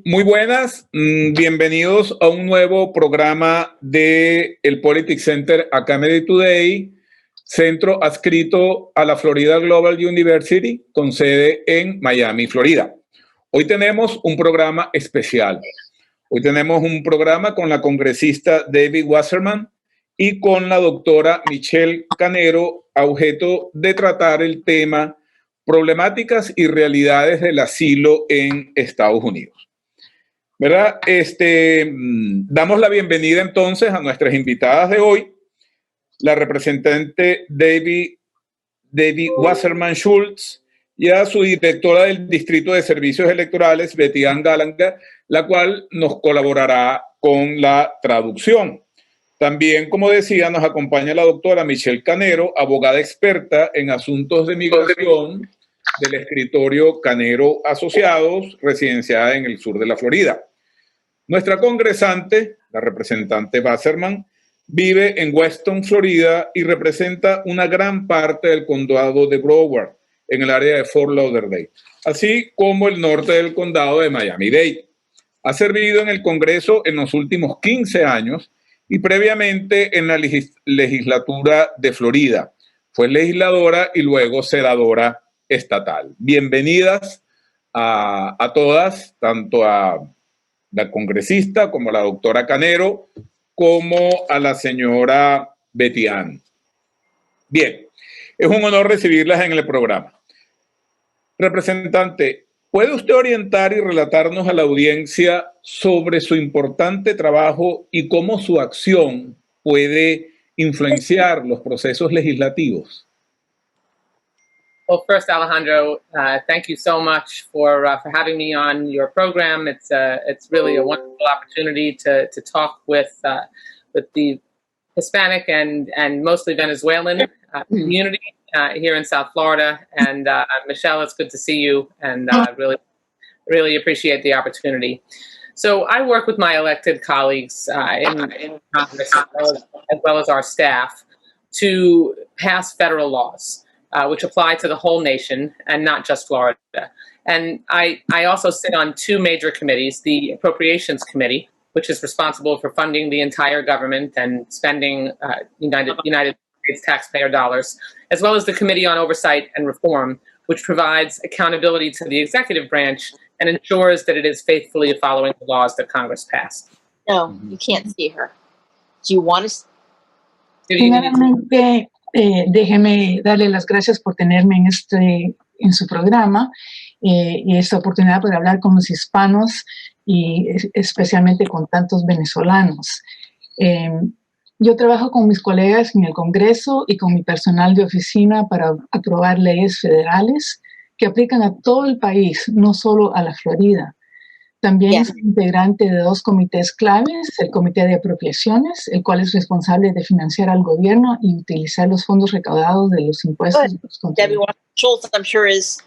Muy buenas, bienvenidos a un nuevo programa de el Politics Center Academy Today, centro adscrito a la Florida Global University, con sede en Miami, Florida. Hoy tenemos un programa especial. Hoy tenemos un programa con la congresista David Wasserman y con la doctora Michelle Canero, a objeto de tratar el tema problemáticas y realidades del asilo en Estados Unidos. ¿Verdad? Damos la bienvenida entonces a nuestras invitadas de hoy, la representante David Wasserman Schultz y a su directora del Distrito de Servicios Electorales, Betty Ann Gallagher, la cual nos colaborará con la traducción. También, como decía, nos acompaña la doctora Michelle Canero, abogada experta en asuntos de migración del escritorio Canero Asociados, residenciada en el sur de la Florida. Nuestra congresante, la representante Wasserman, vive en Weston, Florida, y representa una gran parte del condado de Broward, en el área de Fort Lauderdale, así como el norte del condado de Miami-Dade. Ha servido en el Congreso en los últimos 15 años y previamente en la legislatura de Florida. Fue legisladora y luego senadora estatal. Bienvenidas a todas, tanto a la congresista como a la doctora Canero, como a la señora Betty Ann. Bien, es un honor recibirlas en el programa. Representante, ¿puede usted orientar y relatarnos a la audiencia sobre su importante trabajo y cómo su acción puede influenciar los procesos legislativos? Well, first, Alejandro, thank you so much for having me on your program. It's really a wonderful opportunity to talk with the Hispanic and mostly Venezuelan community here in South Florida. And Michelle, it's good to see you, and really appreciate the opportunity. So I work with my elected colleagues in Congress as well as our staff to pass federal laws, which apply to the whole nation and not just Florida. And I also sit on two major committees, the Appropriations Committee, which is responsible for funding the entire government and spending United States taxpayer dollars, as well as the Committee on Oversight and Reform, which provides accountability to the executive branch and ensures that it is faithfully following the laws that Congress passed. No, you can't see her. Do you want to? Primeramente, déjeme darle las gracias por tenerme en su programa y esta oportunidad para hablar con los hispanos y especialmente con tantos venezolanos. Yo trabajo con mis colegas en el Congreso y con mi personal de oficina para aprobar leyes federales que aplican a todo el país, no solo a la Florida. También soy integrante de dos comités claves, el Comité de Apropiaciones, el cual es responsable de financiar al gobierno y utilizar los fondos recaudados de los impuestos. De los Debbie Schultz, I'm sure, is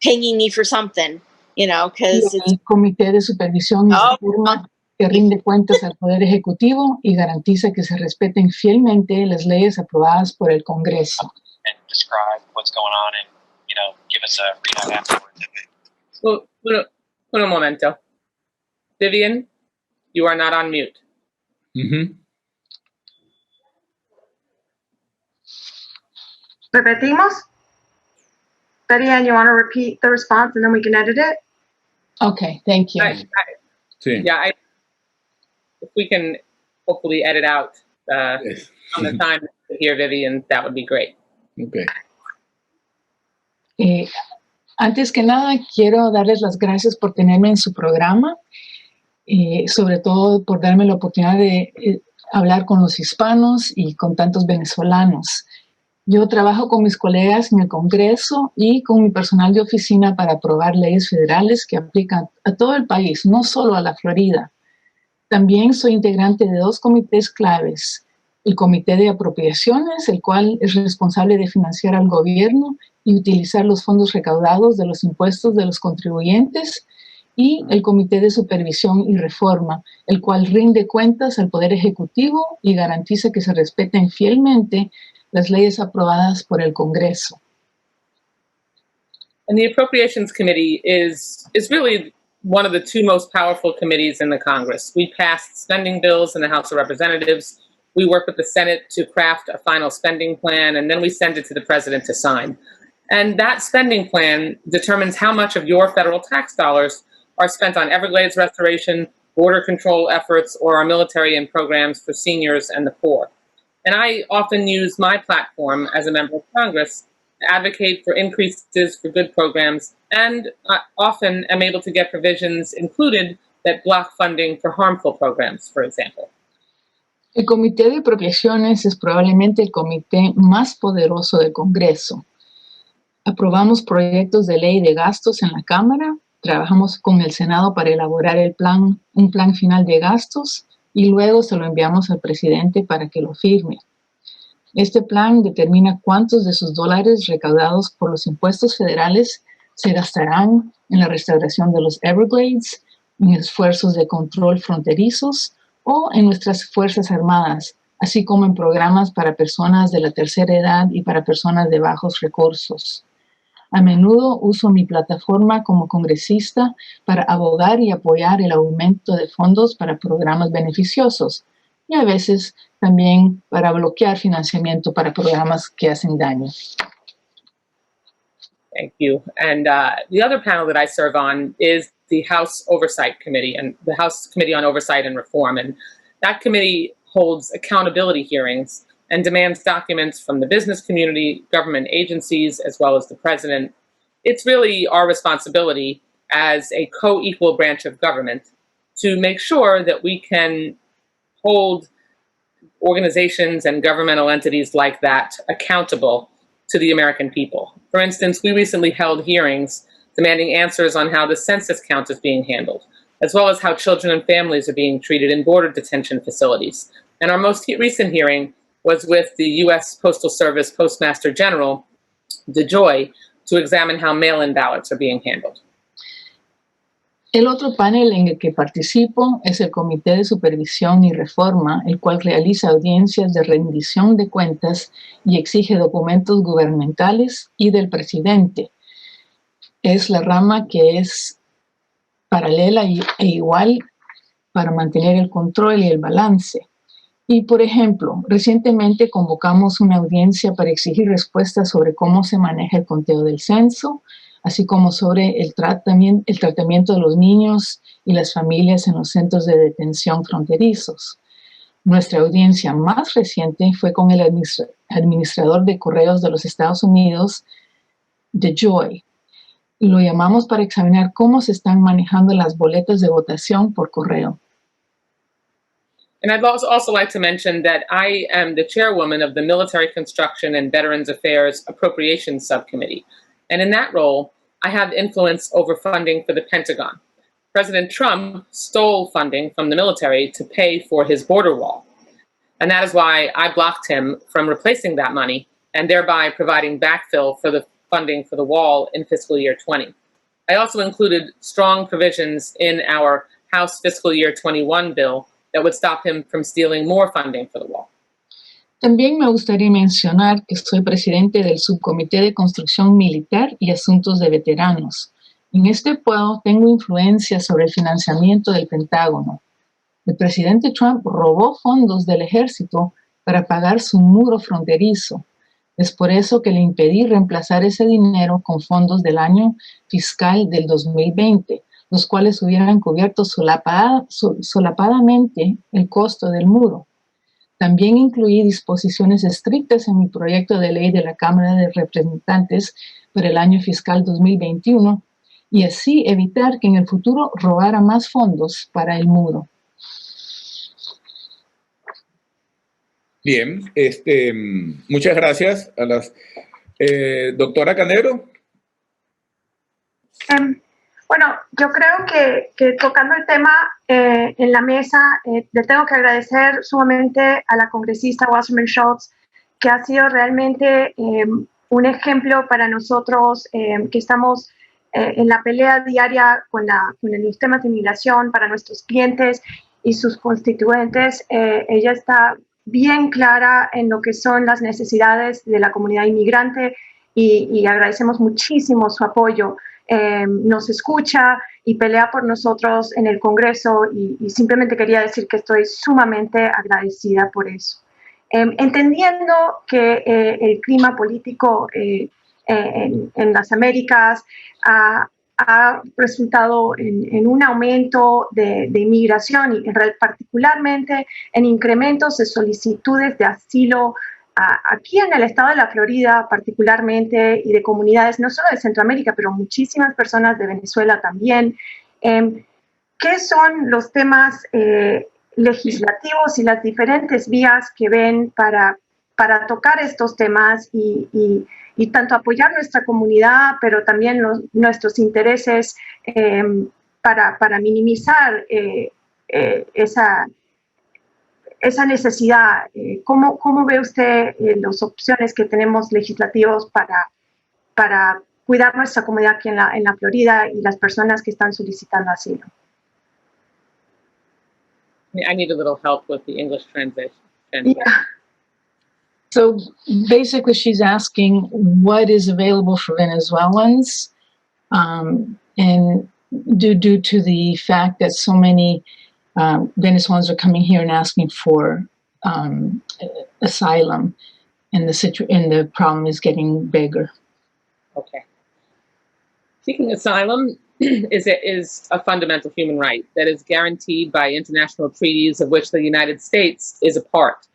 paying me for something, you know, because el Comité de Supervisión y Reforma, que rinde cuentas al Poder Ejecutivo y garantiza que se respeten fielmente las leyes aprobadas por el Congreso. And describe what's going on and, you know, give us a readout afterwards. Well, un momento. Vivian, you are not on mute. Repetimos? Betty Ann, you want to repeat the response and then we can edit it? Okay, thank you. Sí. Yeah, if we can hopefully edit out on the time to hear Vivian, that would be great. Okay. Antes que nada, quiero darles las gracias por tenerme en su programa, sobre todo por darme la oportunidad de hablar con los hispanos y con tantos venezolanos. Yo trabajo con mis colegas en el Congreso y con mi personal de oficina para aprobar leyes federales que aplican a todo el país, no solo a la Florida. También soy integrante de dos comités claves, el Comité de Apropiaciones, el cual es responsable de financiar al gobierno y utilizar los fondos recaudados de los impuestos de los contribuyentes, y el Comité de Supervisión y Reforma, el cual rinde cuentas al Poder Ejecutivo y garantiza que se respeten fielmente las leyes aprobadas por el Congreso. And the Appropriations Committee is really one of the two most powerful committees in the Congress. We passed spending bills in the House of Representatives. We work with the Senate to craft a final spending plan, and then we send it to the president to sign. And that spending plan determines how much of your federal tax dollars are spent on Everglades restoration, border control efforts, or our military and programs for seniors and the poor. And I often use my platform as a member of Congress to advocate for increases for good programs, and often am able to get provisions included that block funding for harmful programs, for example. El Comité de Apropiaciones es probablemente el comité más poderoso del Congreso. Aprobamos proyectos de ley de gastos en la Cámara, trabajamos con el Senado para elaborar un plan final de gastos y luego se lo enviamos al presidente para que lo firme. Este plan determina cuántos de sus dólares recaudados por los impuestos federales se gastarán en la restauración de los Everglades, en esfuerzos de control fronterizos o en nuestras Fuerzas Armadas, así como en programas para personas de la tercera edad y para personas de bajos recursos. A menudo uso mi plataforma como congresista para abogar y apoyar el aumento de fondos para programas beneficiosos y a veces también para bloquear financiamiento para programas que hacen daño. Thank you. And the other panel that I serve on is the House Oversight Committee and the House Committee on Oversight and Reform. And that committee holds accountability hearings and demands documents from the business community, government agencies, as well as the president. It's really our responsibility as a co-equal branch of government to make sure that we can hold organizations and governmental entities like that accountable to the American people. For instance, we recently held hearings demanding answers on how the census count is being handled, as well as how children and families are being treated in border detention facilities. And our most recent hearing was with the U.S. Postal Service Postmaster General, DeJoy, to examine how mail-in ballots are being handled. El otro panel en el que participo es el Comité de Supervisión y Reforma, el cual realiza audiencias de rendición de cuentas y exige documentos gubernamentales y del presidente. Es la rama que es paralela e igual para mantener el control y el balance. Y, por ejemplo, recientemente convocamos una audiencia para exigir respuestas sobre cómo se maneja el conteo del censo, así como sobre el tratamiento de los niños y las familias en los centros de detención fronterizos. Nuestra audiencia más reciente fue con el administrador de correos de los Estados Unidos, DeJoy. Lo llamamos para examinar cómo se están manejando las boletas de votación por correo. And I'd also like to mention that I am the chairwoman of the Military Construction and Veterans Affairs Appropriations Subcommittee. And in that role, I have influence over funding for the Pentagon. President Trump stole funding from the military to pay for his border wall. And that is why I blocked him from replacing that money and thereby providing backfill for the funding for the wall in fiscal year 20. I also included strong provisions in our House fiscal year 21 bill that would stop him from stealing more funding for the wall. También me gustaría mencionar que soy presidente del Subcomité de Construcción Militar y Asuntos de Veteranos. En este puesto tengo influencia sobre el financiamiento del Pentágono. El presidente Trump robó fondos del ejército para pagar su muro fronterizo. Es por eso que le impedí reemplazar ese dinero con fondos del año fiscal del 2020, los cuales hubieran cubierto solapadamente el costo del muro. También incluí disposiciones estrictas en mi proyecto de ley de la Cámara de Representantes para el año fiscal 2021 y así evitar que en el futuro robara más fondos para el muro. Bien, muchas gracias a las doctora Canero. Bueno, yo creo que tocando el tema en la mesa, le tengo que agradecer sumamente a la congresista Wasserman Schultz, que ha sido realmente un ejemplo para nosotros que estamos en la pelea diaria con los temas de inmigración para nuestros clientes y sus constituyentes. Ella está bien clara en lo que son las necesidades de la comunidad inmigrante y agradecemos muchísimo su apoyo nos escucha y pelea por nosotros en el Congreso y simplemente quería decir que estoy sumamente agradecida por eso. Entendiendo que el clima político en las Américas ha resultado en un aumento de inmigración y particularmente en incrementos de solicitudes de asilo aquí en el estado de la Florida particularmente y de comunidades no solo de Centroamérica, pero muchísimas personas de Venezuela también. ¿Qué son los temas legislativos y las diferentes vías que ven para tocar estos temas y tanto apoyar nuestra comunidad, pero también nuestros intereses para minimizar esa necesidad? ¿Cómo ve usted las opciones que tenemos legislativos para cuidar nuestra comunidad aquí en la Florida y las personas que están solicitando asilo? I need a little help with the English translation. Yeah. So basically, she's asking what is available for Venezuelans, and due to the fact that so many Venezuelans are coming here and asking for asylum, and the problem is getting bigger. Okay. Seeking asylum is a fundamental human right that is guaranteed by international treaties of which the United States is a part.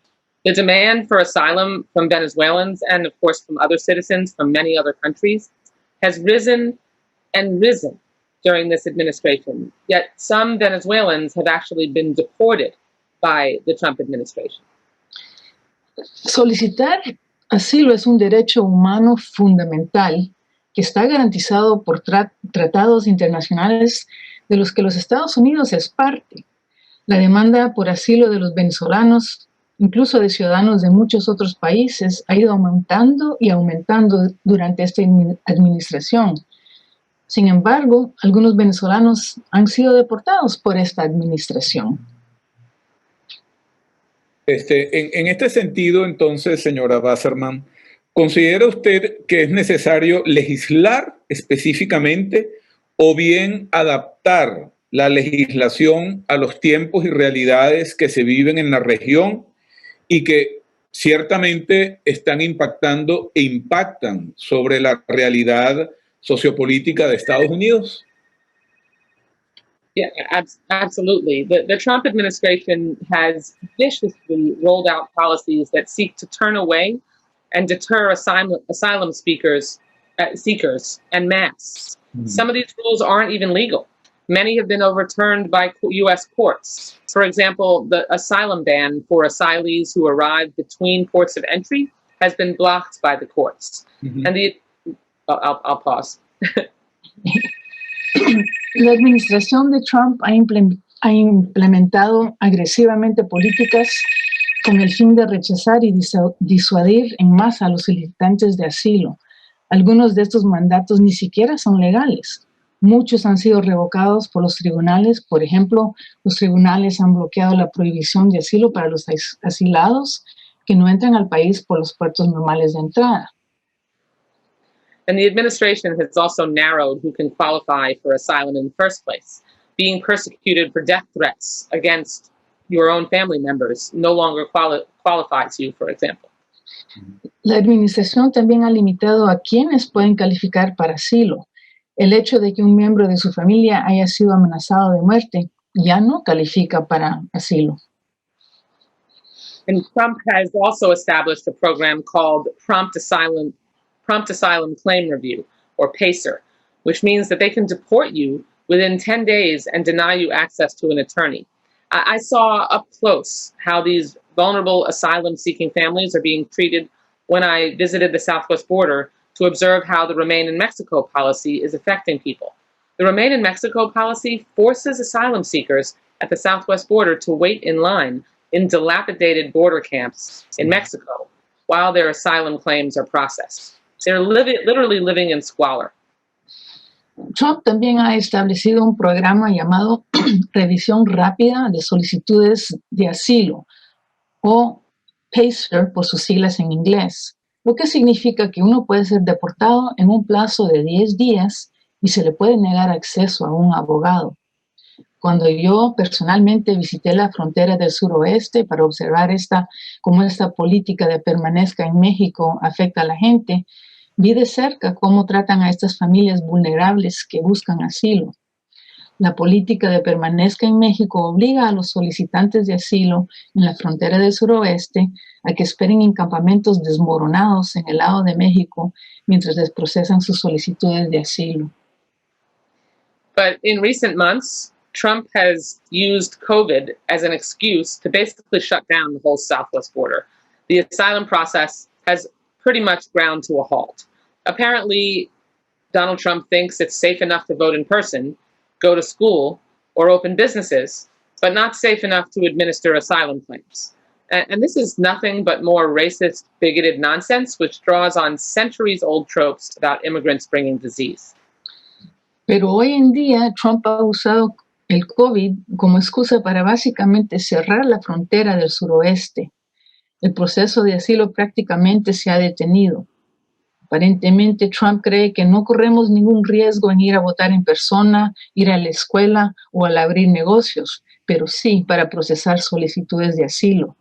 The demand for asylum from Venezuelans and, of course, from other citizens from many other countries has risen and risen during this administration. Yet some Venezuelans have actually been deported by the Trump administration. Solicitar asilo es un derecho humano fundamental que está garantizado por tratados internacionales de los que los Estados Unidos es parte. La demanda por asilo de los venezolanos, incluso de ciudadanos de muchos otros países, ha ido aumentando y aumentando durante esta administración. Sin embargo, algunos venezolanos han sido deportados por esta administración. En este sentido, entonces, señora Wasserman, ¿considera usted que es necesario legislar específicamente o bien adaptar la legislación a los tiempos y realidades que se viven en la región y que ciertamente están impactando e impactan sobre la realidad sociopolítica de Estados Unidos? Yeah, absolutely. The Trump administration has viciously rolled out policies that seek to turn away and deter asylum seekers en masse. Some of these rules aren't even legal. Many have been overturned by U.S. courts. For example, the asylum ban for asylees who arrive between ports of entry has been blocked by the courts. And I'll pause. La administración de Trump ha implementado agresivamente políticas con el fin de rechazar y disuadir en masa a los solicitantes de asilo. Algunos de estos mandatos ni siquiera son legales. Muchos han sido revocados por los tribunales. Por ejemplo, los tribunales han bloqueado la prohibición de asilo para los asilados que no entran al país por los puertos normales de entrada. And the administration has also narrowed who can qualify for asylum in the first place. Being persecuted for death threats against your own family members no longer qualifies you, for example. La administración también ha limitado a quienes pueden calificar para asilo. El hecho de que un miembro de su familia haya sido amenazado de muerte ya no califica para asilo. And Trump has also established a program called Prompt Asylum Claim Review, or PACER, which means that they can deport you within 10 days and deny you access to an attorney. I saw up close how these vulnerable asylum-seeking families are being treated when I visited the southwest border to observe how the Remain in Mexico policy is affecting people. The Remain in Mexico policy forces asylum seekers at the southwest border to wait in line in dilapidated border camps in Mexico while their asylum claims are processed. They're literally living in squalor. Trump también ha establecido un programa llamado Revisión Rápida de Solicitudes de Asilo, o PACER por sus siglas en inglés, lo que significa que uno puede ser deportado en un plazo de 10 días y se le puede negar acceso a un abogado. Cuando yo personalmente visité la frontera del suroeste para observar cómo esta política de permanezca en México afecta a la gente, vi de cerca cómo tratan a estas familias vulnerables que buscan asilo. La política de permanezca en México obliga a los solicitantes de asilo en la frontera del suroeste a que esperen en campamentos desmoronados en el lado de México mientras les procesan sus solicitudes de asilo. But in recent months, Trump has used COVID as an excuse to basically shut down the whole southwest border. The asylum process has pretty much ground to a halt. Apparently, Donald Trump thinks it's safe enough to vote in person, go to school, or open businesses, but not safe enough to administer asylum claims. And this is nothing but more racist, bigoted nonsense, which draws on centuries-old tropes about immigrants bringing disease. Pero hoy en día Trump ha usado el COVID como excusa para básicamente cerrar la frontera del suroeste. El proceso de asilo prácticamente se ha detenido. Aparentemente, Trump cree que no corremos ningún riesgo en ir a votar en persona, ir a la escuela o al abrir negocios, pero sí para procesar solicitudes de asilo.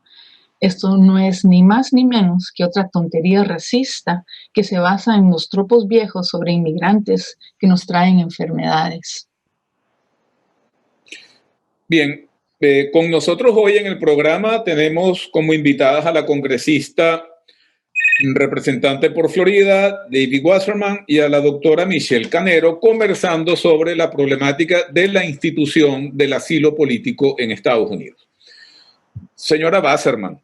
Esto no es ni más ni menos que otra tontería racista que se basa en los tropos viejos sobre inmigrantes que nos traen enfermedades. Bien, con nosotros hoy en el programa tenemos como invitadas a la congresista representante por Florida, David Wasserman, y a la doctora Michelle Canero, conversando sobre la problemática de la institución del asilo político en Estados Unidos. Señora Wasserman,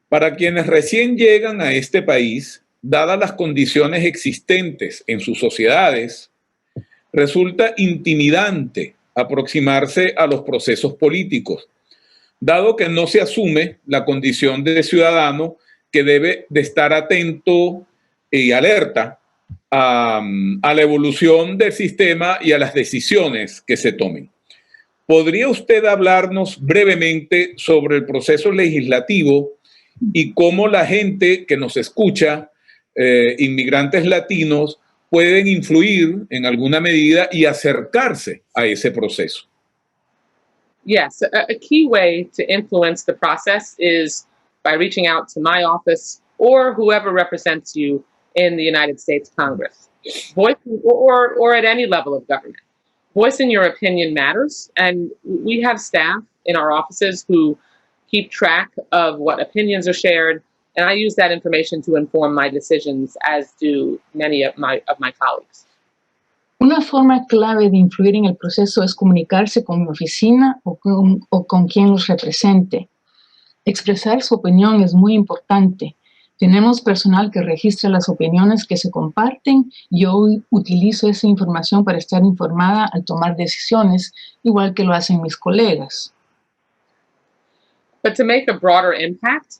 para quienes recién llegan a este país, dadas las condiciones existentes en sus sociedades, resulta intimidante aproximarse a los procesos políticos, dado que no se asume la condición de ciudadano que debe de estar atento y alerta a la evolución del sistema y a las decisiones que se tomen. ¿Podría usted hablarnos brevemente sobre el proceso legislativo y cómo la gente que nos escucha, inmigrantes latinos, pueden influir en alguna medida y acercarse a ese proceso? Yes, a key way to influence the process is by reaching out to my office or whoever represents you in the United States Congress, or at any level of government. Voicing your opinion matters, and we have staff in our offices who keep track of what opinions are shared, and I use that information to inform my decisions, as do many of my colleagues. Una forma clave de influir en el proceso es comunicarse con mi oficina o con quien los represente. Expresar su opinión es muy importante. Tenemos personal que registra las opiniones que se comparten y yo utilizo esa información para estar informada al tomar decisiones, igual que lo hacen mis colegas. But to make a broader impact,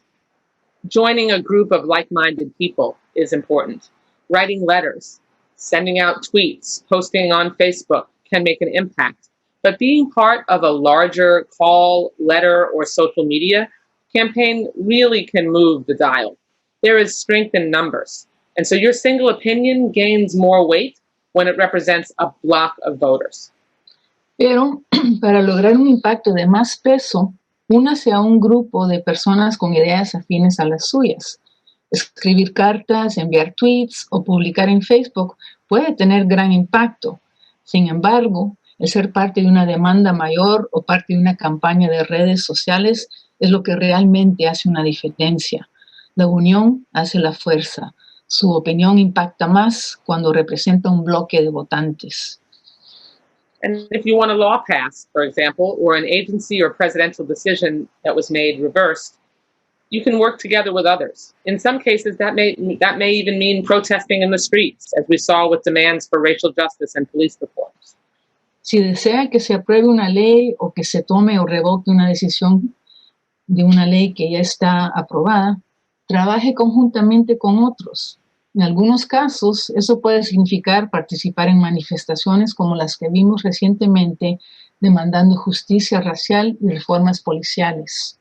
joining a group of like-minded people is important. Writing letters, sending out tweets, posting on Facebook can make an impact. But being part of a larger call, letter, or social media campaign really can move the dial. There is strength in numbers. And so your single opinion gains more weight when it represents a block of voters. Pero para lograr un impacto de más peso, únase a un grupo de personas con ideas afines a las suyas. Escribir cartas, enviar tweets o publicar en Facebook puede tener gran impacto. Sin embargo, el ser parte de una demanda mayor o parte de una campaña de redes sociales es lo que realmente hace una diferencia. La unión hace la fuerza. Su opinión impacta más cuando representa un bloque de votantes. And if you want a law passed, for example, or an agency or presidential decision that was made reversed, you can work together with others. In some cases, that may even mean protesting in the streets, as we saw with demands for racial justice and police reforms. Si desea que se apruebe una ley o que se tome o revoque una decisión de una ley que ya está aprobada, trabaje conjuntamente con otros. En algunos casos, eso puede significar participar en manifestaciones como las que vimos recientemente, demandando justicia racial y reformas policiales.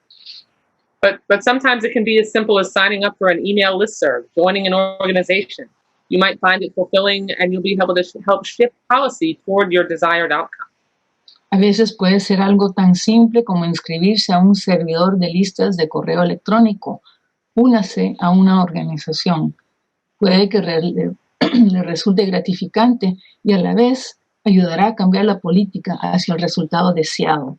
But sometimes it can be as simple as signing up for an email listserv, joining an organization, You might find it fulfilling, and you'll be able to help shift policy toward your desired outcome. A veces puede ser algo tan simple como inscribirse a un servidor de listas de correo electrónico. Únase a una organización. Puede que le resulte gratificante y a la vez ayudará a cambiar la política hacia el resultado deseado.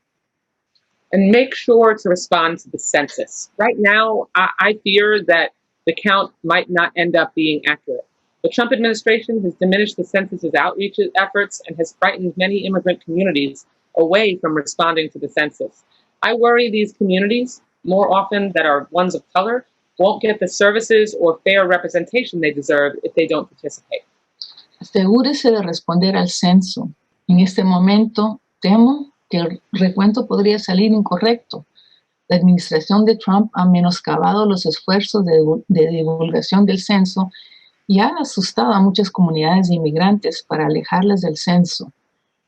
And make sure to respond to the census. Right now, I fear that the count might not end up being accurate. The Trump administration has diminished the census's outreach efforts and has frightened many immigrant communities away from responding to the census. I worry these communities, more often that are ones of color, won't get the services or fair representation they deserve if they don't participate. Asegúrese de responder al censo. En este momento, temo que el recuento podría salir incorrecto. La administración de Trump ha menoscabado los esfuerzos de divulgación del censo y ha asustado a muchas comunidades de inmigrantes para alejarlas del censo.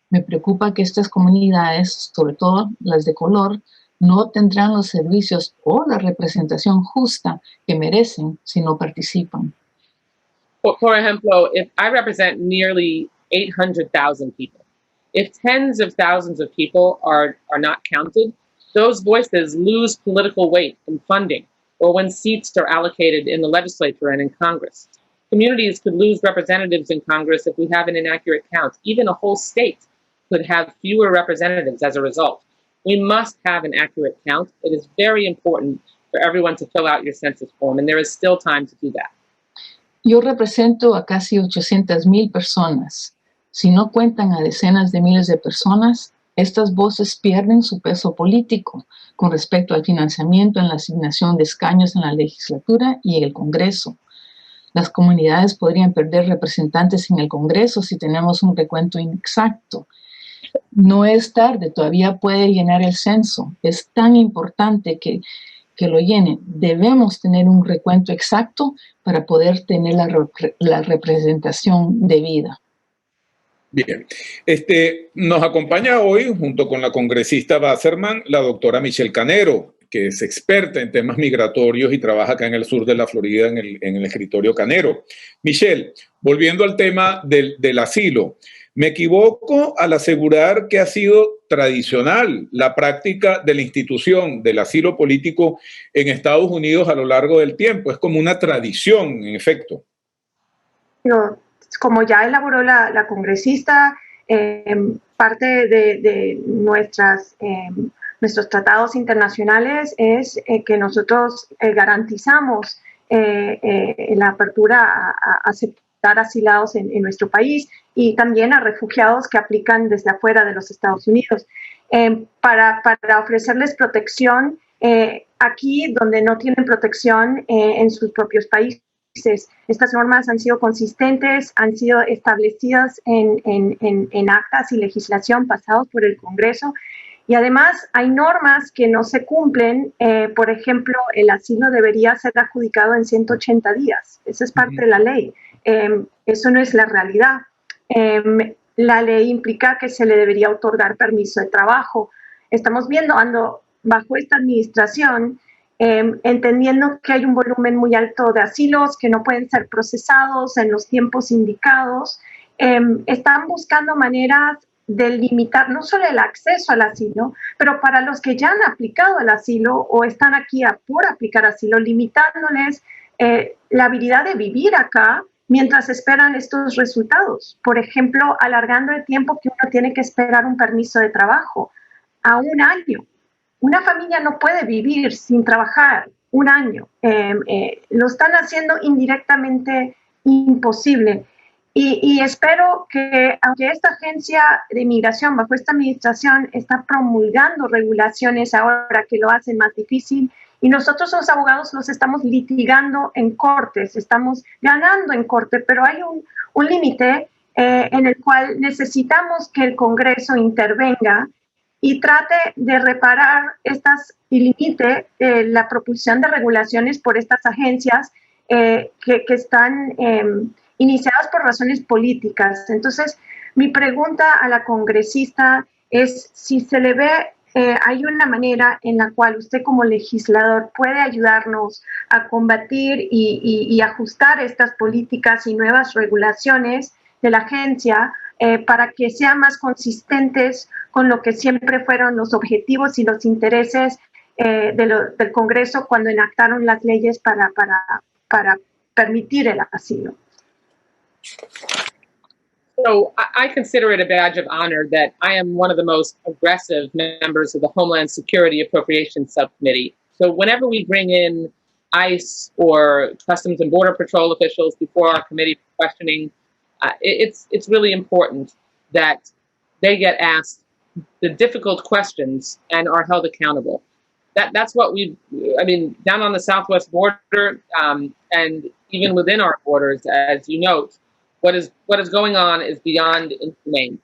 Me preocupa que estas comunidades, sobre todo las de color, no tendrán los servicios o la representación justa que merecen si no participan. For example, if I represent nearly 800,000 people, if tens of thousands of people are not counted, those voices lose political weight and funding, or when seats are allocated in the legislature and in Congress. Communities could lose representatives in Congress if we have an inaccurate count. Even a whole state could have fewer representatives as a result. We must have an accurate count. It is very important for everyone to fill out your census form, and there is still time to do that. Yo represento a casi 800,000 personas. Si no cuentan a decenas de miles de personas, estas voces pierden su peso político con respecto al financiamiento en la asignación de escaños en la legislatura y en el Congreso. Las comunidades podrían perder representantes en el Congreso si tenemos un recuento inexacto. No es tarde, todavía puede llenar el censo. Es tan importante que lo llene. Debemos tener un recuento exacto para poder tener la representación debida. Bien, nos acompaña hoy, junto con la congresista Wasserman, la doctora Michelle Canero, que es experta en temas migratorios y trabaja acá en el sur de la Florida en el escritorio Canero. Michelle, volviendo al tema del asilo, ¿me equivoco al asegurar que ha sido tradicional la práctica de la institución del asilo político en Estados Unidos a lo largo del tiempo? Es como una tradición, en efecto. No, como ya elaboró la congresista, parte de nuestros tratados internacionales es que nosotros garantizamos la apertura a aceptar asilados en nuestro país y también a refugiados que aplican desde afuera de los Estados Unidos para ofrecerles protección aquí donde no tienen protección en sus propios países. Estas normas han sido consistentes, han sido establecidas en actas y legislación pasados por el Congreso. Y además hay normas que no se cumplen. Por ejemplo, el asilo debería ser adjudicado en 180 días. Esa es parte de la ley. Eso no es la realidad. La ley implica que se le debería otorgar permiso de trabajo. Estamos viendo, bajo esta administración, entendiendo que hay un volumen muy alto de asilos que no pueden ser procesados en los tiempos indicados, están buscando maneras de limitar no solo el acceso al asilo, pero para los que ya han aplicado al asilo o están aquí por aplicar asilo, limitándoles la habilidad de vivir acá mientras esperan estos resultados. Por ejemplo, alargando el tiempo que uno tiene que esperar un permiso de trabajo a 1 año. Una familia no puede vivir sin trabajar 1 año. Lo están haciendo indirectamente imposible. Y espero que, aunque esta agencia de inmigración bajo esta administración está promulgando regulaciones ahora que lo hacen más difícil, y nosotros los abogados los estamos litigando en cortes, estamos ganando en corte, pero hay un límite en el cual necesitamos que el Congreso intervenga y trate de reparar y limite la propulsión de regulaciones por estas agencias que están iniciadas por razones políticas. Entonces, mi pregunta a la congresista es si se le ve hay una manera en la cual usted como legislador puede ayudarnos a combatir y ajustar estas políticas y nuevas regulaciones de la agencia para que sean más consistentes con lo que siempre fueron los objetivos y los intereses del Congreso cuando enactaron las leyes para permitir el asilo? So I consider it a badge of honor that I am one of the most aggressive members of the Homeland Security Appropriations Subcommittee. So whenever we bring in ICE or Customs and Border Patrol officials before our committee for questioning, it's really important that they get asked the difficult questions and are held accountable. That's what down on the southwest border and even within our borders, as you note, what is going on is beyond inhumane.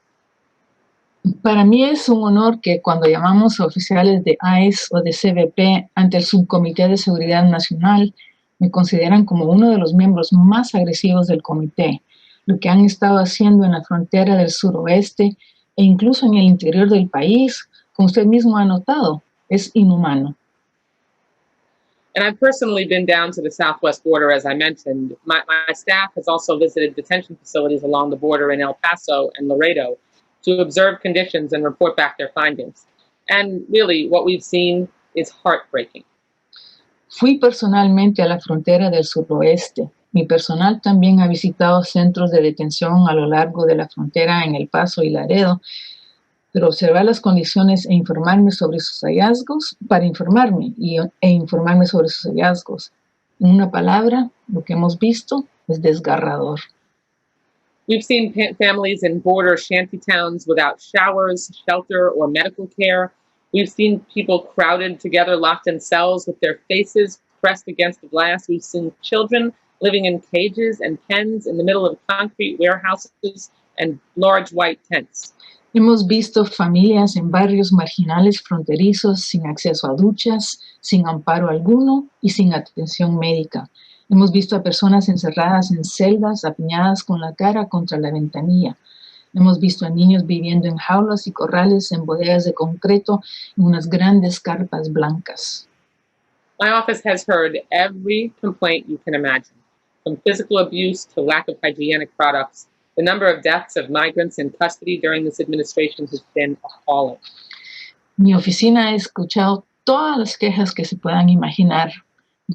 Para mí es un honor que cuando llamamos a oficiales de ICE o de CBP ante el Subcomité de Seguridad Nacional, me consideran como uno de los miembros más agresivos del comité. Lo que han estado haciendo en la frontera del suroeste e incluso en el interior del país, como usted mismo ha notado, es inhumano. And I've personally been down to the southwest border, as I mentioned. My staff has also visited detention facilities along the border in El Paso and Laredo to observe conditions and report back their findings. And really, what we've seen is heartbreaking. Fui personalmente a la frontera del suroeste. Mi personal también ha visitado centros de detención a lo largo de la frontera en El Paso y Laredo, pero observar las condiciones e informarme sobre sus hallazgos, para informarme e informarme sobre sus hallazgos. En una palabra, lo que hemos visto es desgarrador. We've seen families in border shanty towns without showers, shelter, or medical care. We've seen people crowded together, locked in cells with their faces pressed against the glass. We've seen children living in cages and pens in the middle of concrete warehouses and large white tents. Hemos visto familias en barrios marginales fronterizos sin acceso a duchas, sin amparo alguno y sin atención médica. Hemos visto a personas encerradas en celdas, apiñadas con la cara contra la ventanilla. Hemos visto a niños viviendo en jaulas y corrales en bodegas de concreto en unas grandes carpas blancas. My office has heard every complaint you can imagine, from physical abuse to lack of hygienic products. The number of deaths of migrants in custody during this administration has been appalling. Mi oficina ha escuchado todas las quejas que se puedan imaginar,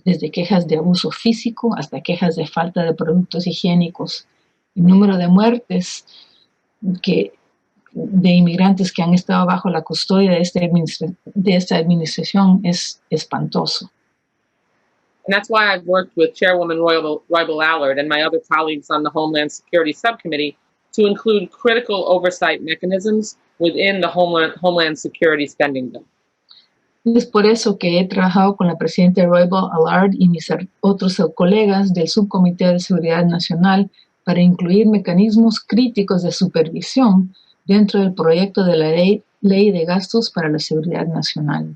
desde quejas de abuso físico hasta quejas de falta de productos higiénicos. El número de muertes de inmigrantes que han estado bajo la custodia de esta administración es espantoso. And that's why I've worked with Chairwoman Roybal Allard and my other colleagues on the Homeland Security Subcommittee to include critical oversight mechanisms within the Homeland Security spending bill. Es por eso que he trabajado con la presidenta Roybal Allard y mis otros colegas del Subcomité de Seguridad Nacional para incluir mecanismos críticos de supervisión dentro del proyecto de la Ley de Gastos para la Seguridad Nacional.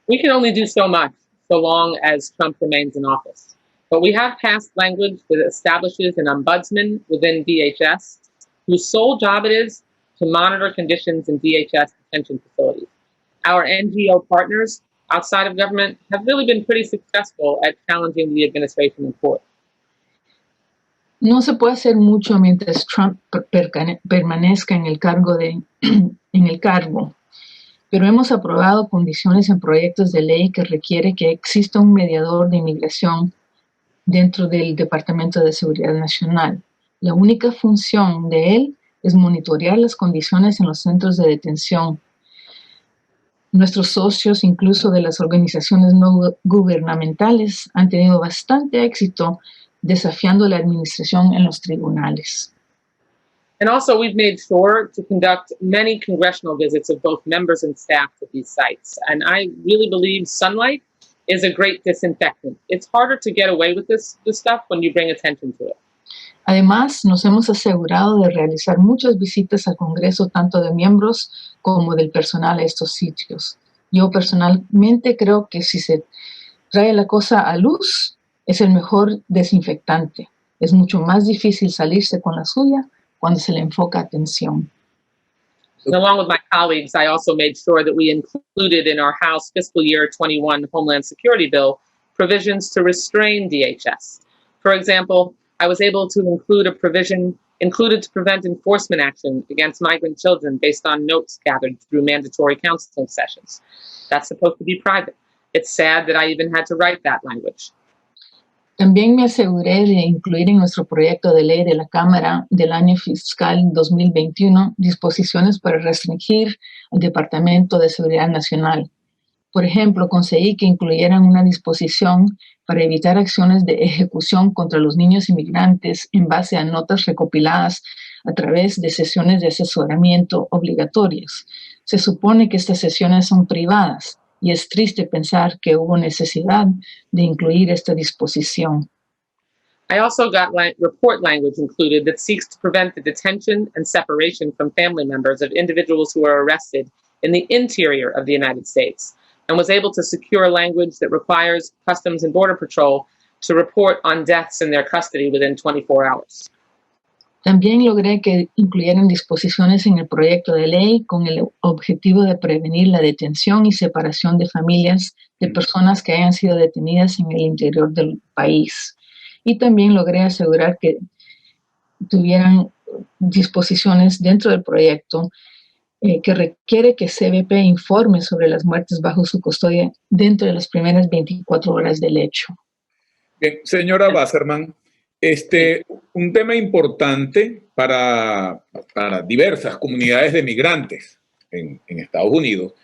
We can only do so much so long as Trump remains in office. But we have passed language that establishes an ombudsman within DHS whose sole job it is to monitor conditions in DHS detention facilities. Our NGO partners outside of government have really been pretty successful at challenging the administration in court. No se puede hacer mucho mientras Trump permanezca en el cargo, pero hemos aprobado condiciones en proyectos de ley que requiere que exista un mediador de inmigración dentro del Departamento de Seguridad Nacional. La única función de él es monitorear las condiciones en los centros de detención. Nuestros socios, incluso de las organizaciones no gubernamentales, han tenido bastante éxito desafiando la administración en los tribunales. And also, we've made sure to conduct many congressional visits of both members and staff to these sites. And I really believe sunlight is a great disinfectant. It's harder to get away with this stuff when you bring attention to it. Además, nos hemos asegurado de realizar muchas visitas al Congreso, tanto de miembros como del personal a estos sitios. Yo personalmente creo que si se trae la cosa a luz, es el mejor desinfectante. Es mucho más difícil salirse con la suya cuando se le enfoca atención. And along with my colleagues, I also made sure that we included in our House fiscal year 21 Homeland Security bill provisions to restrain DHS. For example, I was able to include a provision included to prevent enforcement action against migrant children based on notes gathered through mandatory counseling sessions. That's supposed to be private. It's sad that I even had to write that language. También me aseguré de incluir en nuestro proyecto de ley de la Cámara del año fiscal 2021 disposiciones para restringir al Departamento de Seguridad Nacional. Por ejemplo, conseguí que incluyeran una disposición para evitar acciones de ejecución contra los niños inmigrantes en base a notas recopiladas a través de sesiones de asesoramiento obligatorias. Se supone que estas sesiones son privadas y es triste pensar que hubo necesidad de incluir esta disposición. I also got report language included that seeks to prevent the detention and separation from family members of individuals who are arrested in the interior of the United States, and was able to secure language that requires Customs and Border Patrol to report on deaths in their custody within 24 hours. También logré que incluyeran disposiciones en el proyecto de ley con el objetivo de prevenir la detención y separación de familias de personas que hayan sido detenidas en el interior del país. Y también logré asegurar que tuvieran disposiciones dentro del proyecto que requiere que CBP informe sobre las muertes bajo su custodia dentro de las primeras 24 horas del hecho. Bien, señora Wasserman, un tema importante para diversas comunidades de migrantes en Estados Unidos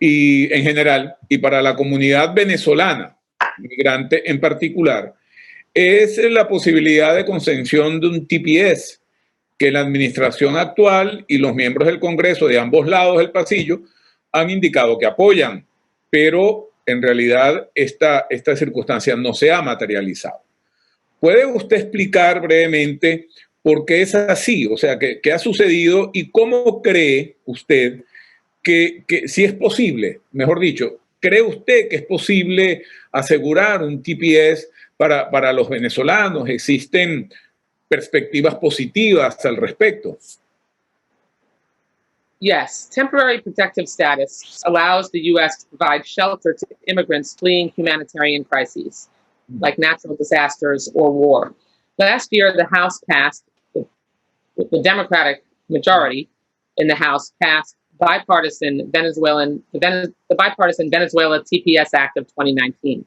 y en general, y para la comunidad venezolana, migrante en particular, es la posibilidad de concesión de un TPS que la administración actual y los miembros del Congreso de ambos lados del pasillo han indicado que apoyan, pero en realidad esta circunstancia no se ha materializado. ¿Puede usted explicar brevemente por qué es así? O sea, ¿qué ha sucedido y cómo cree usted que si es posible, mejor dicho, cree usted que es posible asegurar un TPS para los venezolanos? ¿Existen perspectivas positivas al respecto? Yes, temporary protective status allows the U.S. to provide shelter to immigrants fleeing humanitarian crises, like natural disasters or war. Last year, the House passed, with the Democratic majority in the House, passed the bipartisan Venezuela TPS Act of 2019,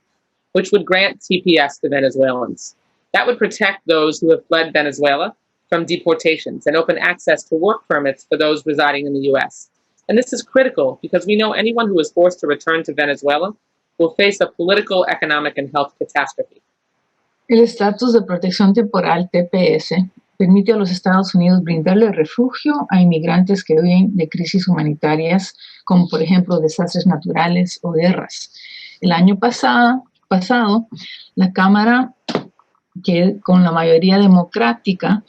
which would grant TPS to Venezuelans. That would protect those who have fled Venezuela from deportations and open access to work permits for those residing in the U.S. And this is critical because we know anyone who is forced to return to Venezuela will face a political, economic, and health catastrophe. El estatus de protección temporal, TPS, permite a los Estados Unidos brindarle refugio a inmigrantes que huyen de crisis humanitarias, como por ejemplo desastres naturales o guerras. El año pasado, la Cámara, que con la mayoría democrática,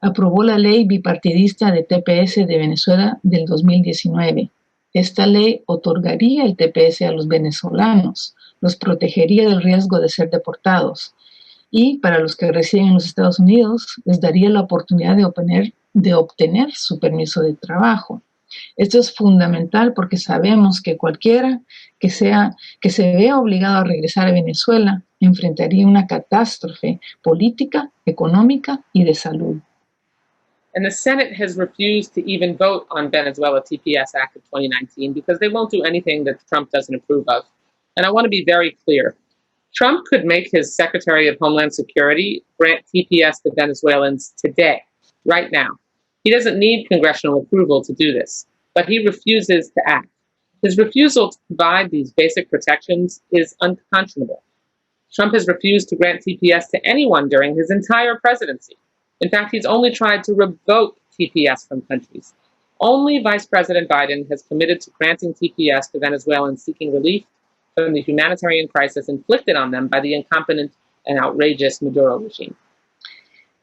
aprobó la ley bipartidista de TPS de Venezuela del 2019. Esta ley otorgaría el TPS a los venezolanos, los protegería del riesgo de ser deportados y para los que residen en los Estados Unidos les daría la oportunidad de obtener su permiso de trabajo. Esto es fundamental porque sabemos que cualquiera que se vea obligado a regresar a Venezuela enfrentaría una catástrofe política, económica y de salud. And the Senate has refused to even vote on Venezuela TPS Act of 2019 because they won't do anything that Trump doesn't approve of. And I want to be very clear. Trump could make his Secretary of Homeland Security grant TPS to Venezuelans today, right now. He doesn't need congressional approval to do this, but he refuses to act. His refusal to provide these basic protections is unconscionable. Trump has refused to grant TPS to anyone during his entire presidency. In fact, he's only tried to revoke TPS from countries. Only Vice President Biden has committed to granting TPS to Venezuelans seeking relief from the humanitarian crisis inflicted on them by the incompetent and outrageous Maduro regime.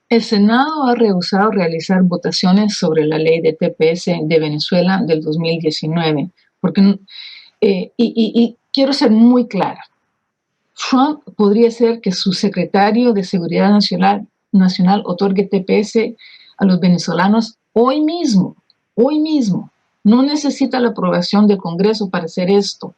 El Senado ha rehusado realizar votaciones sobre la ley de TPS de Venezuela del 2019, porque, y quiero ser muy clara, Trump podría ser que su secretario de Seguridad Nacional otorgue TPS a los venezolanos hoy mismo, No necesita la aprobación del Congreso para hacer esto.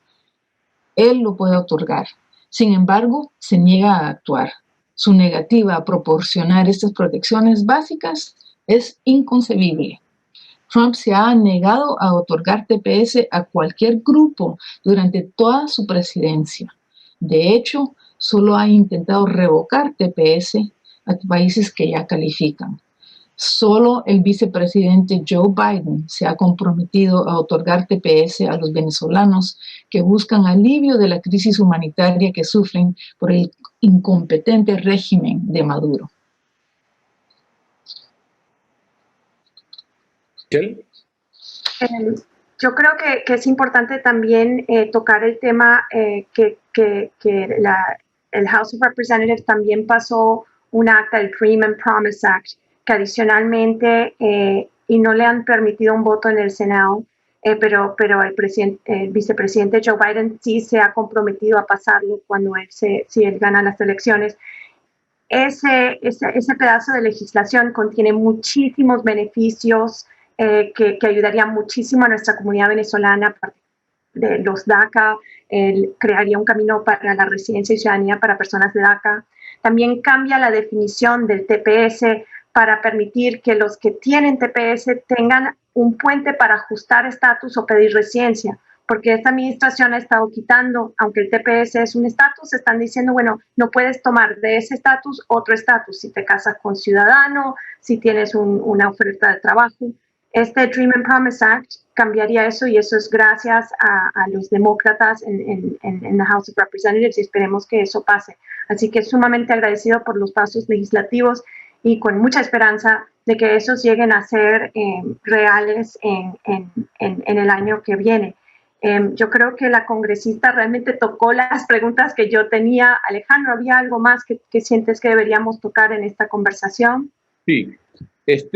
Él lo puede otorgar. Sin embargo, se niega a actuar. Su negativa a proporcionar estas protecciones básicas es inconcebible. Trump se ha negado a otorgar TPS a cualquier grupo durante toda su presidencia. De hecho, solo ha intentado revocar TPS a países que ya califican. Solo el vicepresidente Joe Biden se ha comprometido a otorgar TPS a los venezolanos que buscan alivio de la crisis humanitaria que sufren por el incompetente régimen de Maduro. ¿Qué? Yo creo que es importante también tocar el tema que el House of Representatives también pasó un acta, el Dream and Promise Act, que adicionalmente, y no le han permitido un voto en el Senado, pero el vicepresidente Joe Biden sí se ha comprometido a pasarlo si él gana las elecciones. Ese pedazo de legislación contiene muchísimos beneficios que ayudarían muchísimo a nuestra comunidad venezolana, de los DACA, crearía un camino para la residencia y ciudadanía para personas de DACA. También cambia la definición del TPS para permitir que los que tienen TPS tengan un puente para ajustar estatus o pedir residencia, porque esta administración ha estado quitando, aunque el TPS es un estatus, están diciendo, bueno, no puedes tomar de ese estatus otro estatus, si te casas con ciudadano, si tienes una oferta de trabajo. Este Dream and Promise Act cambiaría eso, y eso es gracias a los demócratas en la House of Representatives, y esperemos que eso pase. Así que sumamente agradecido por los pasos legislativos y con mucha esperanza de que esos lleguen a ser reales en el año que viene. Yo creo que la congresista realmente tocó las preguntas que yo tenía. Alejandro, ¿había algo más que sientes que deberíamos tocar en esta conversación? Sí, es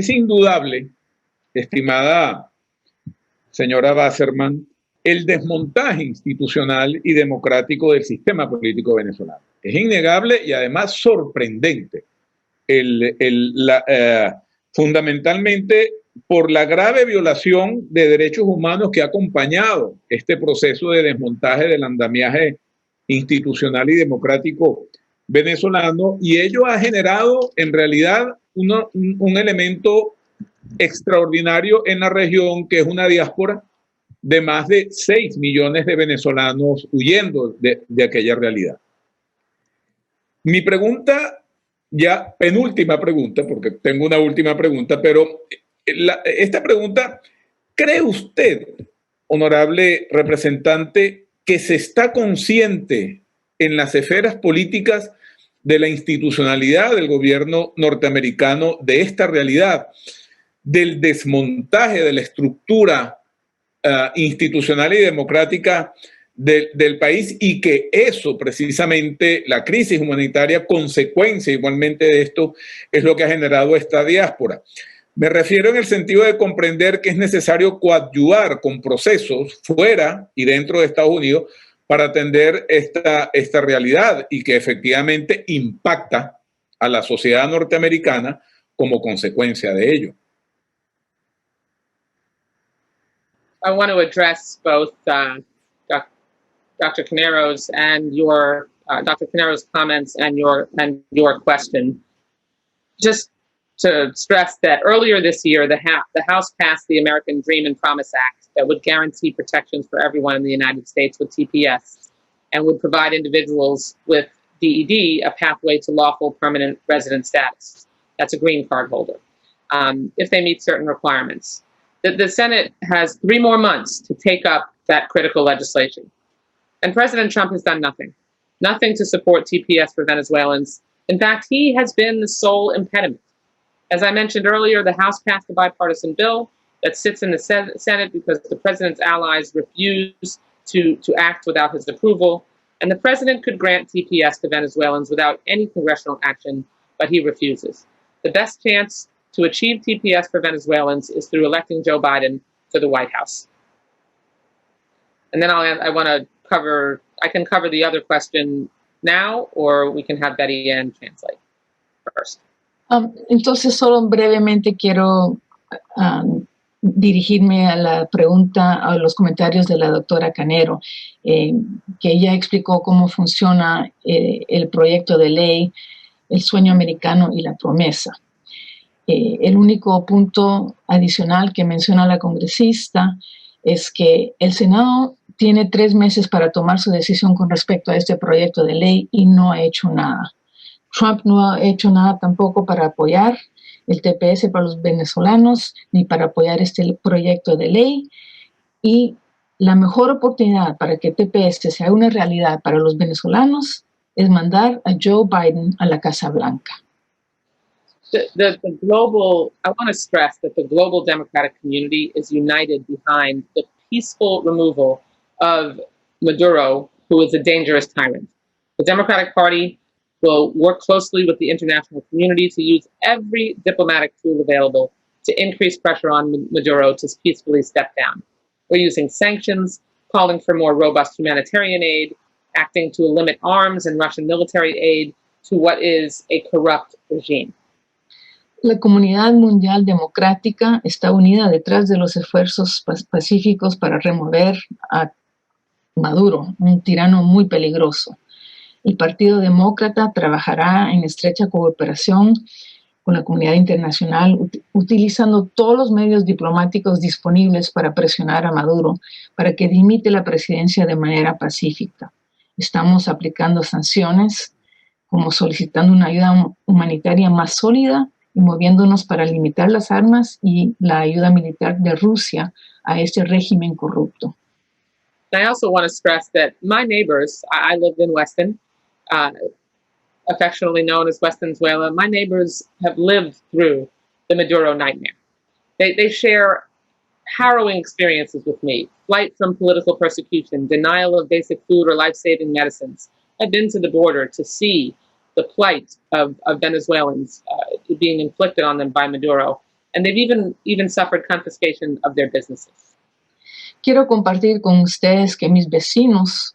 indudable, estimada señora Wasserman, el desmontaje institucional y democrático del sistema político venezolano. Es innegable y además sorprendente, fundamentalmente por la grave violación de derechos humanos que ha acompañado este proceso de desmontaje del andamiaje institucional y democrático venezolano, y ello ha generado en realidad un elemento extraordinario en la región, que es una diáspora de más de 6 millones de venezolanos huyendo de aquella realidad. Mi pregunta, ya penúltima pregunta, porque tengo una última pregunta, pero esta pregunta, ¿cree usted, honorable representante, que se está consciente en las esferas políticas de la institucionalidad del gobierno norteamericano de esta realidad, del desmontaje de la estructura institucional y democrática del país, y que eso precisamente, la crisis humanitaria, consecuencia igualmente de esto, es lo que ha generado esta diáspora? Me refiero en el sentido de comprender que es necesario coadyuvar con procesos fuera y dentro de Estados Unidos para atender esta realidad, y que efectivamente impacta a la sociedad norteamericana como consecuencia de ello. I want to address both Dr. Canero's and your Dr. Canero's comments and your question. Just to stress that earlier this year, the House passed the American Dream and Promise Act that would guarantee protections for everyone in the United States with TPS, and would provide individuals with DED a pathway to lawful permanent resident status. That's a green card holder, if they meet certain requirements. The Senate has 3 more months to take up that critical legislation. And President Trump has done nothing to support TPS for Venezuelans. In fact, he has been the sole impediment. As I mentioned earlier, the House passed a bipartisan bill that sits in the Senate because the president's allies refuse to act without his approval. And the president could grant TPS to Venezuelans without any congressional action, but he refuses. The best chance to achieve TPS for Venezuelans is through electing Joe Biden to the White House. And then I can cover the other question now, or we can have Betty Ann translate first. Entonces, solo brevemente quiero dirigirme a la pregunta, a los comentarios de la doctora Canero, que ella explicó cómo funciona el proyecto de ley, el sueño americano y la promesa. El único punto adicional que menciona la congresista es que el Senado tiene 3 meses para tomar su decisión con respecto a este proyecto de ley y no ha hecho nada. Trump no ha hecho nada tampoco para apoyar el TPS para los venezolanos ni para apoyar este proyecto de ley. Y la mejor oportunidad para que TPS sea una realidad para los venezolanos es mandar a Joe Biden a la Casa Blanca. I want to stress that the global democratic community is united behind the peaceful removal of Maduro, who is a dangerous tyrant. The Democratic Party will work closely with the international community to use every diplomatic tool available to increase pressure on Maduro to peacefully step down. We're using sanctions, calling for more robust humanitarian aid, acting to limit arms and Russian military aid to what is a corrupt regime. La comunidad mundial democrática está unida detrás de los esfuerzos pacíficos para remover a Maduro, un tirano muy peligroso. El Partido Demócrata trabajará en estrecha cooperación con la comunidad internacional, utilizando todos los medios diplomáticos disponibles para presionar a Maduro para que dimite la presidencia de manera pacífica. Estamos aplicando sanciones, como solicitando una ayuda humanitaria más sólida y moviéndonos para limitar las armas y la ayuda militar de Rusia a este régimen corrupto. I also want to stress that my neighbors, I lived in Weston, affectionately known as West Venezuela. My neighbors have lived through the Maduro nightmare. They share harrowing experiences with me: flight from political persecution, denial of basic food or life-saving medicines. I've been to the border to see the plight of Venezuelans being inflicted on them by Maduro, and they've even suffered confiscation of their businesses. Quiero compartir con ustedes que mis vecinos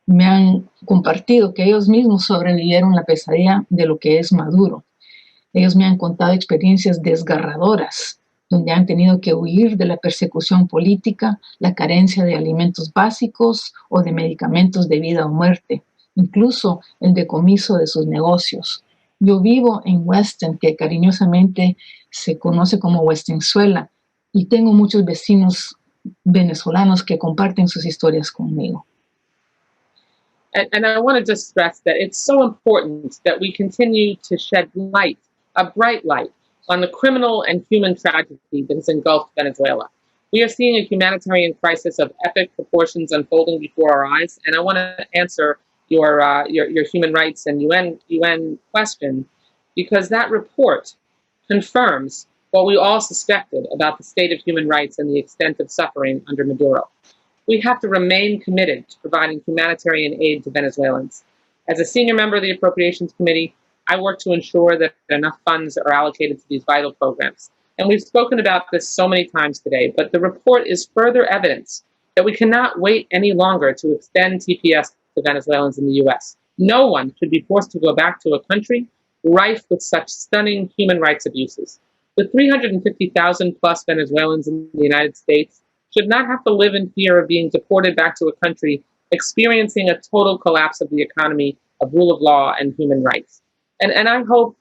me han compartido que ellos mismos sobrevivieron la pesadilla de lo que es Maduro. Ellos me han contado experiencias desgarradoras, donde han tenido que huir de la persecución política, la carencia de alimentos básicos o de medicamentos de vida o muerte, incluso el decomiso de sus negocios. Yo vivo en Weston, que cariñosamente se conoce como Westonzuela, y tengo muchos vecinos venezolanos que comparten sus historias conmigo. And I want to just stress that it's so important that we continue to shed light, a bright light, on the criminal and human tragedy that has engulfed Venezuela. We are seeing a humanitarian crisis of epic proportions unfolding before our eyes, and I want to answer your human rights and UN question, because that report confirms what we all suspected about the state of human rights and the extent of suffering under Maduro. We have to remain committed to providing humanitarian aid to Venezuelans. As a senior member of the Appropriations Committee, I work to ensure that enough funds are allocated to these vital programs. And we've spoken about this so many times today, but the report is further evidence that we cannot wait any longer to extend TPS to Venezuelans in the U.S. No one should be forced to go back to a country rife with such stunning human rights abuses. The 350,000 plus Venezuelans in the United States should not have to live in fear of being deported back to a country experiencing a total collapse of the economy, of rule of law, and human rights. And I hope,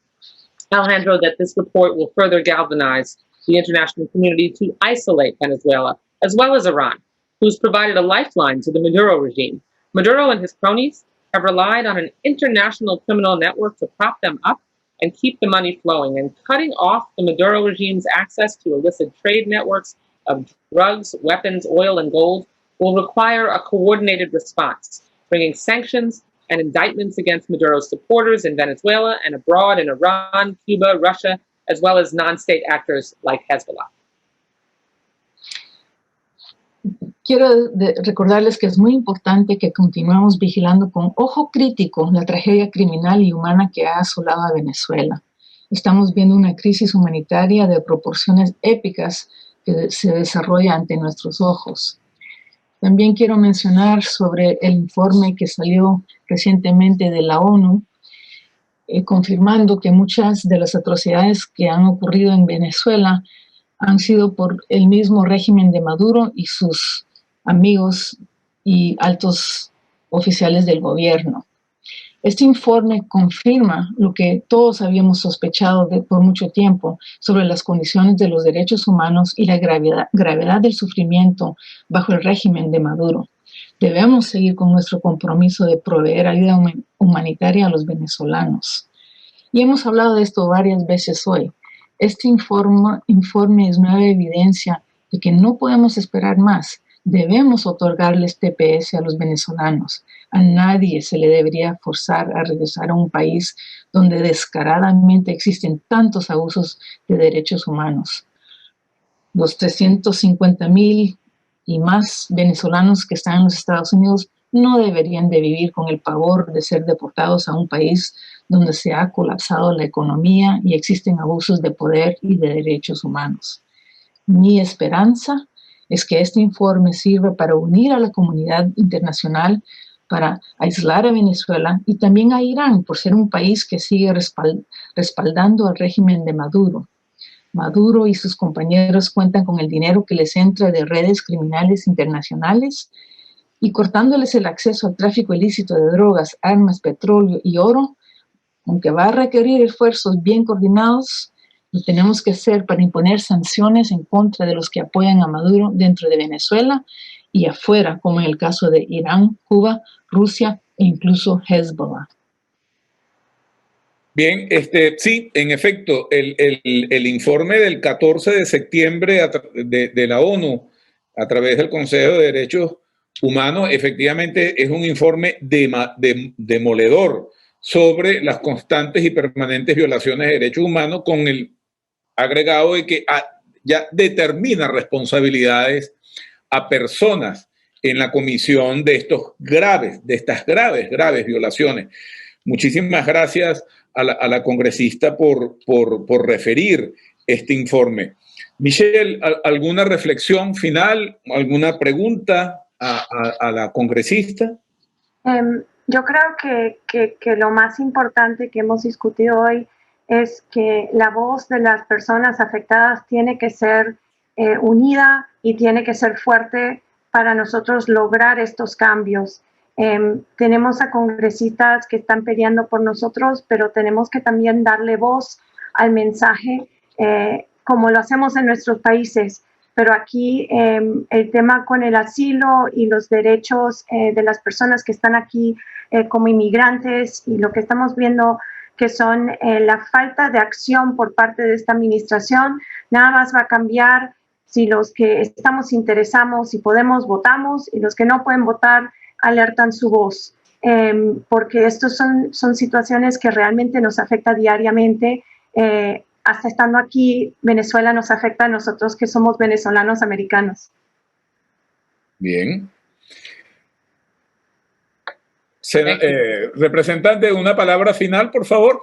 Alejandro, that this report will further galvanize the international community to isolate Venezuela, as well as Iran, who's provided a lifeline to the Maduro regime. Maduro and his cronies have relied on an international criminal network to prop them up and keep the money flowing, and cutting off the Maduro regime's access to illicit trade networks of drugs, weapons, oil, and gold will require a coordinated response, bringing sanctions and indictments against Maduro's supporters in Venezuela and abroad in Iran, Cuba, Russia, as well as non-state actors like Hezbollah. Quiero recordarles que es muy importante que continuemos vigilando con ojo crítico la tragedia criminal y humana que ha asolado a Venezuela. Estamos viendo una crisis humanitaria de proporciones épicas que se desarrolla ante nuestros ojos. También quiero mencionar sobre el informe que salió recientemente de la ONU, confirmando que muchas de las atrocidades que han ocurrido en Venezuela han sido por el mismo régimen de Maduro y sus amigos y altos oficiales del gobierno. Este informe confirma lo que todos habíamos sospechado por mucho tiempo sobre las condiciones de los derechos humanos y la gravedad del sufrimiento bajo el régimen de Maduro. Debemos seguir con nuestro compromiso de proveer ayuda humanitaria a los venezolanos. Y hemos hablado de esto varias veces hoy. Este informe es nueva evidencia de que no podemos esperar más. Debemos otorgarles TPS a los venezolanos. A nadie se le debería forzar a regresar a un país donde descaradamente existen tantos abusos de derechos humanos. Los 350,000 y más venezolanos que están en los Estados Unidos no deberían de vivir con el pavor de ser deportados a un país donde se ha colapsado la economía y existen abusos de poder y de derechos humanos. Mi esperanza es que este informe sirva para unir a la comunidad internacional, para aislar a Venezuela y también a Irán por ser un país que sigue respaldando al régimen de Maduro. Maduro y sus compañeros cuentan con el dinero que les entra de redes criminales internacionales y cortándoles el acceso al tráfico ilícito de drogas, armas, petróleo y oro, aunque va a requerir esfuerzos bien coordinados, lo tenemos que hacer para imponer sanciones en contra de los que apoyan a Maduro dentro de Venezuela y afuera, como en el caso de Irán, Cuba, Rusia e incluso Hezbollah. Bien, sí, en efecto, el informe del 14 de septiembre de la ONU a través del Consejo de Derechos Humanos efectivamente es un informe demoledor sobre las constantes y permanentes violaciones de derechos humanos, con el agregado de que ya determina responsabilidades a personas en la comisión de estas graves violaciones. Muchísimas gracias a la congresista por referir este informe. Michelle, ¿alguna reflexión final, alguna pregunta a la congresista? Yo creo que lo más importante que hemos discutido hoy es que la voz de las personas afectadas tiene que ser unida y tiene que ser fuerte para nosotros lograr estos cambios. Tenemos a congresistas que están peleando por nosotros, pero tenemos que también darle voz al mensaje como lo hacemos en nuestros países. Pero aquí el tema con el asilo y los derechos de las personas que están aquí como inmigrantes y lo que estamos viendo que son la falta de acción por parte de esta administración, nada más va a cambiar si los que estamos interesados y podemos votamos y los que no pueden votar alertan su voz, porque estos son situaciones que realmente nos afectan diariamente. Hasta estando aquí, Venezuela nos afecta a nosotros que somos venezolanos americanos. Bien. Representante, una palabra final, por favor.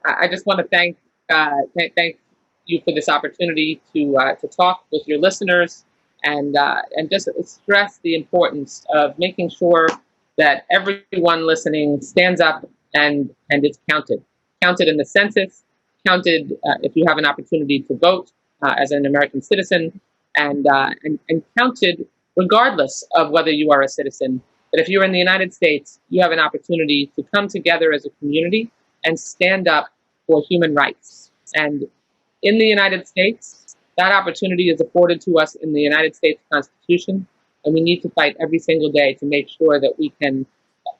I just want to thank you for this opportunity to talk with your listeners and just stress the importance of making sure that everyone listening stands up and is counted in the census, counted if you have an opportunity to vote as an American citizen, and counted regardless of whether you are a citizen. That if you're in the United States, you have an opportunity to come together as a community and stand up for human rights. And in the United States, that opportunity is afforded to us in the United States Constitution, and we need to fight every single day to make sure that we can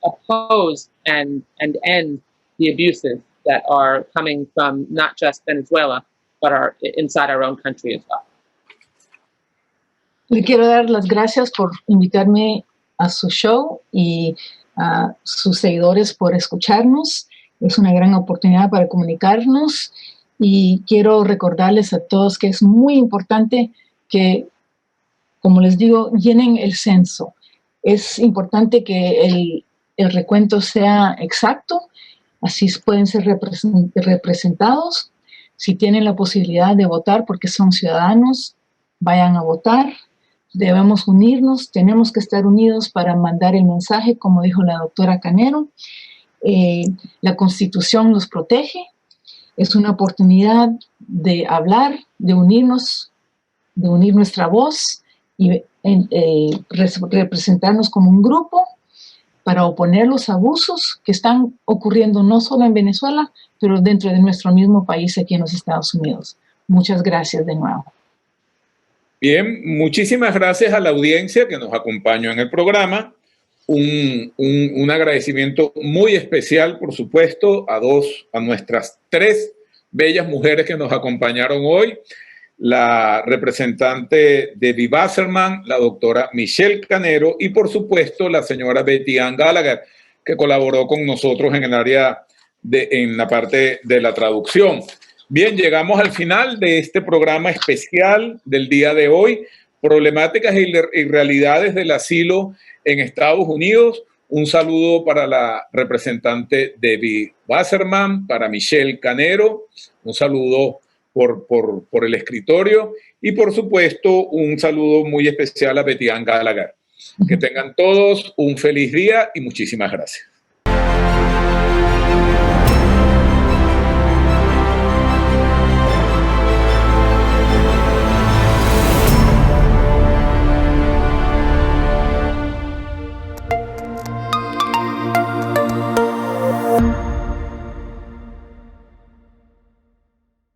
oppose and end the abuses that are coming from not just Venezuela, but are inside our own country as well. Le quiero dar las gracias por invitarme a su show y a sus seguidores por escucharnos. Es una gran oportunidad para comunicarnos y quiero recordarles a todos que es muy importante que, como les digo, llenen el censo. Es importante que el recuento sea exacto, así pueden ser representados. Si tienen la posibilidad de votar porque son ciudadanos, vayan a votar. Debemos unirnos, tenemos que estar unidos para mandar el mensaje, como dijo la doctora Canero. La Constitución nos protege. Es una oportunidad de hablar, de unirnos, de unir nuestra voz y representarnos como un grupo para oponer los abusos que están ocurriendo no solo en Venezuela, pero dentro de nuestro mismo país aquí en los Estados Unidos. Muchas gracias de nuevo. Bien, muchísimas gracias a la audiencia que nos acompañó en el programa. Un agradecimiento muy especial, por supuesto, a nuestras 3 bellas mujeres que nos acompañaron hoy. La representante Debbie Wasserman, la doctora Michelle Canero y, por supuesto, la señora Betty Ann Gallagher, que colaboró con nosotros en el área en la parte de la traducción. Bien, llegamos al final de este programa especial del día de hoy, problemáticas y realidades del asilo en Estados Unidos. Un saludo para la representante Debbie Wasserman, para Michelle Canero, un saludo por el escritorio y, por supuesto, un saludo muy especial a Betty Ann Gallagher. Que tengan todos un feliz día y muchísimas gracias.